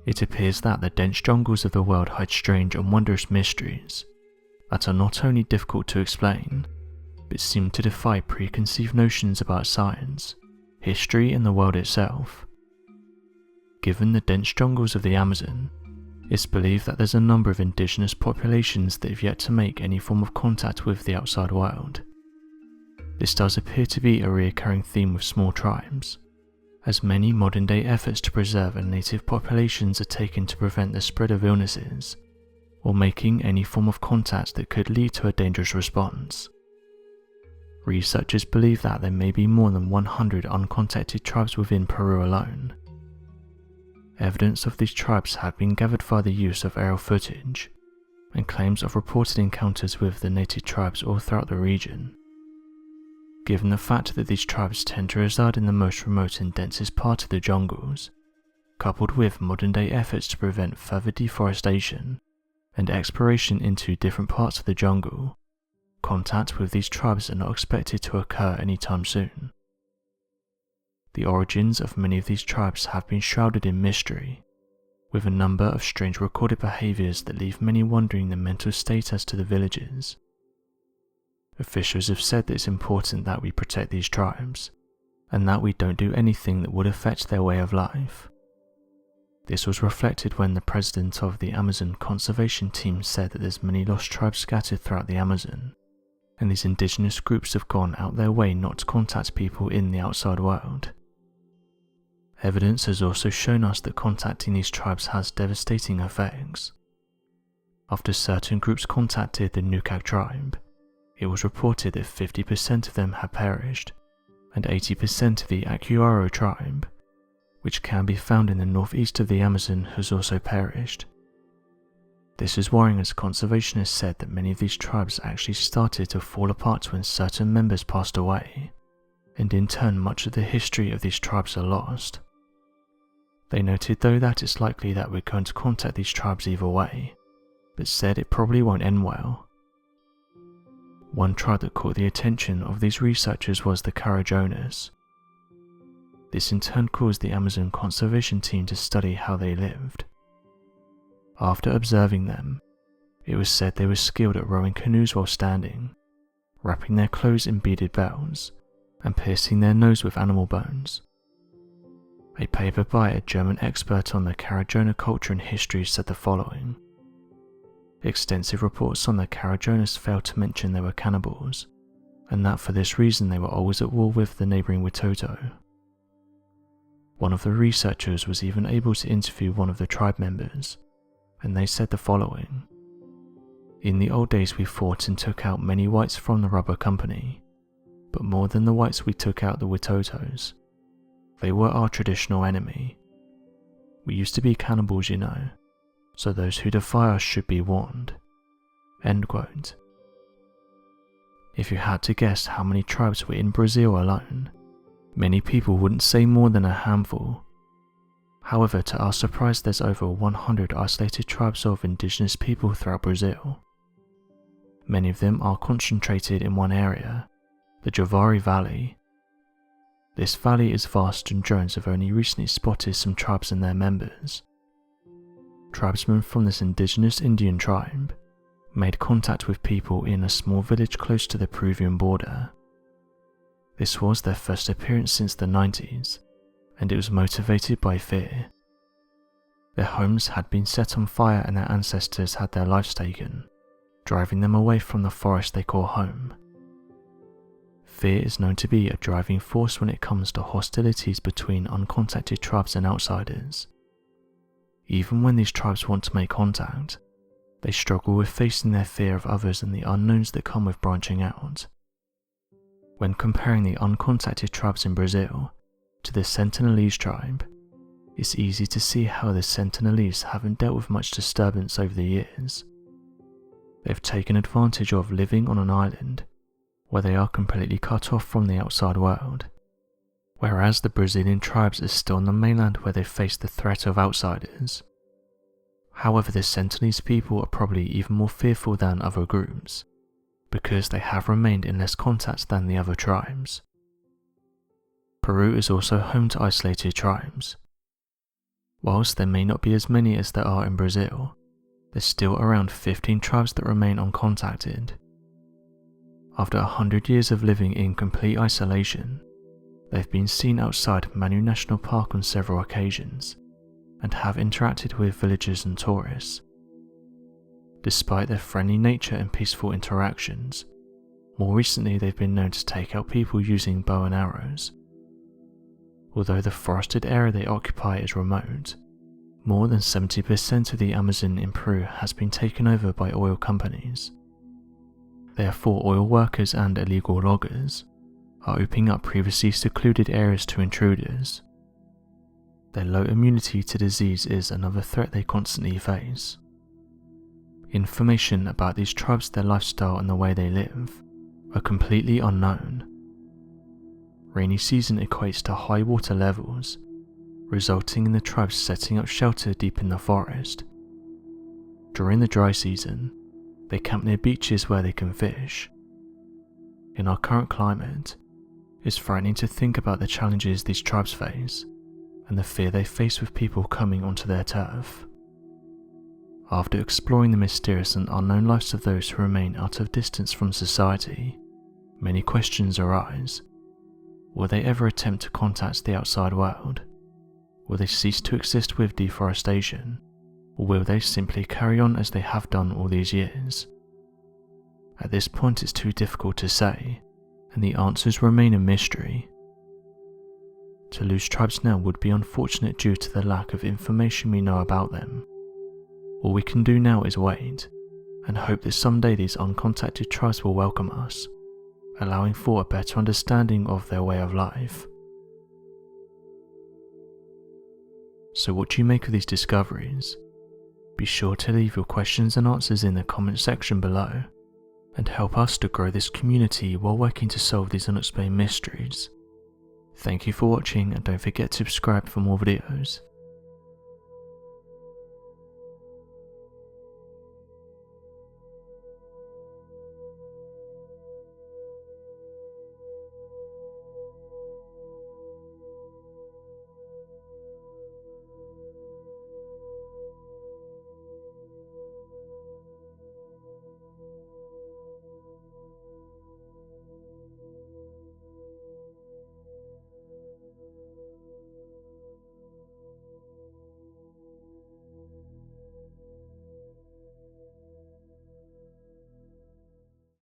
It appears that the dense jungles of the world hide strange and wondrous mysteries that are not only difficult to explain, but seem to defy preconceived notions about science, history, and the world itself. Given the dense jungles of the Amazon, it's believed that there's a number of indigenous populations that have yet to make any form of contact with the outside world. This does appear to be a recurring theme with small tribes, as many modern-day efforts to preserve native populations are taken to prevent the spread of illnesses, or making any form of contact that could lead to a dangerous response. Researchers believe that there may be more than 100 uncontacted tribes within Peru alone. Evidence of these tribes have been gathered via the use of aerial footage, and claims of reported encounters with the native tribes all throughout the region. Given the fact that these tribes tend to reside in the most remote and densest part of the jungles, coupled with modern-day efforts to prevent further deforestation and exploration into different parts of the jungle, contact with these tribes are not expected to occur anytime soon. The origins of many of these tribes have been shrouded in mystery, with a number of strange recorded behaviours that leave many wondering the mental state as to the villagers. Officials have said that it's important that we protect these tribes, and that we don't do anything that would affect their way of life. This was reflected when the president of the Amazon Conservation Team said that there's many lost tribes scattered throughout the Amazon, and these indigenous groups have gone out their way not to contact people in the outside world. Evidence has also shown us that contacting these tribes has devastating effects. After certain groups contacted the Nukag tribe, it was reported that 50% of them had perished, and 80% of the Acuaro tribe, which can be found in the northeast of the Amazon, has also perished. This is worrying, as conservationists said that many of these tribes actually started to fall apart when certain members passed away, and in turn much of the history of these tribes are lost. They noted though that it's likely that we're going to contact these tribes either way, but said it probably won't end well. One tribe that caught the attention of these researchers was the Carajonas. This in turn caused the Amazon Conservation Team to study how they lived. After observing them, it was said they were skilled at rowing canoes while standing, wrapping their clothes in beaded bells, and piercing their nose with animal bones. A paper by a German expert on the Carajona culture and history said the following: extensive reports on the Carajonas failed to mention they were cannibals, and that for this reason they were always at war with the neighbouring Witoto. One of the researchers was even able to interview one of the tribe members, and they said the following: in the old days we fought and took out many whites from the rubber company, but more than the whites we took out the Witotos. They were our traditional enemy. We used to be cannibals, you know, so those who defy us should be warned. End quote. If you had to guess how many tribes were in Brazil alone, many people wouldn't say more than a handful. However, to our surprise, there's over 100 isolated tribes of indigenous people throughout Brazil. Many of them are concentrated in one area, the Javari Valley. This valley is vast, and drones have only recently spotted some tribes and their members. Tribesmen from this indigenous Indian tribe made contact with people in a small village close to the Peruvian border. This was their first appearance since the 90s, and it was motivated by fear. Their homes had been set on fire and their ancestors had their lives taken, driving them away from the forest they call home. Fear is known to be a driving force when it comes to hostilities between uncontacted tribes and outsiders. Even when these tribes want to make contact, they struggle with facing their fear of others and the unknowns that come with branching out. When comparing the uncontacted tribes in Brazil to the Sentinelese tribe, it's easy to see how the Sentinelese haven't dealt with much disturbance over the years. They've taken advantage of living on an island where they are completely cut off from the outside world, whereas the Brazilian tribes are still on the mainland where they face the threat of outsiders. However, the Sentinelese people are probably even more fearful than other groups, because they have remained in less contact than the other tribes. Peru is also home to isolated tribes. Whilst there may not be as many as there are in Brazil, there's still around 15 tribes that remain uncontacted. After 100 years of living in complete isolation, they've been seen outside Manu National Park on several occasions and have interacted with villagers and tourists. Despite their friendly nature and peaceful interactions, more recently they've been known to take out people using bow and arrows. Although the forested area they occupy is remote, more than 70% of the Amazon in Peru has been taken over by oil companies. Therefore, oil workers and illegal loggers are opening up previously secluded areas to intruders. Their low immunity to disease is another threat they constantly face. Information about these tribes, their lifestyle and the way they live are completely unknown. Rainy season equates to high water levels, resulting in the tribes setting up shelter deep in the forest. During the dry season, they camp near beaches where they can fish. In our current climate, it's frightening to think about the challenges these tribes face and the fear they face with people coming onto their turf. After exploring the mysterious and unknown lives of those who remain out of distance from society, many questions arise. Will they ever attempt to contact the outside world? Will they cease to exist with deforestation? Or will they simply carry on as they have done all these years? At this point it's too difficult to say, and the answers remain a mystery. To lose tribes now would be unfortunate due to the lack of information we know about them. All we can do now is wait, and hope that someday these uncontacted tribes will welcome us, allowing for a better understanding of their way of life. So what do you make of these discoveries? Be sure to leave your questions and answers in the comment section below, and help us to grow this community while working to solve these unexplained mysteries. Thank you for watching, and don't forget to subscribe for more videos.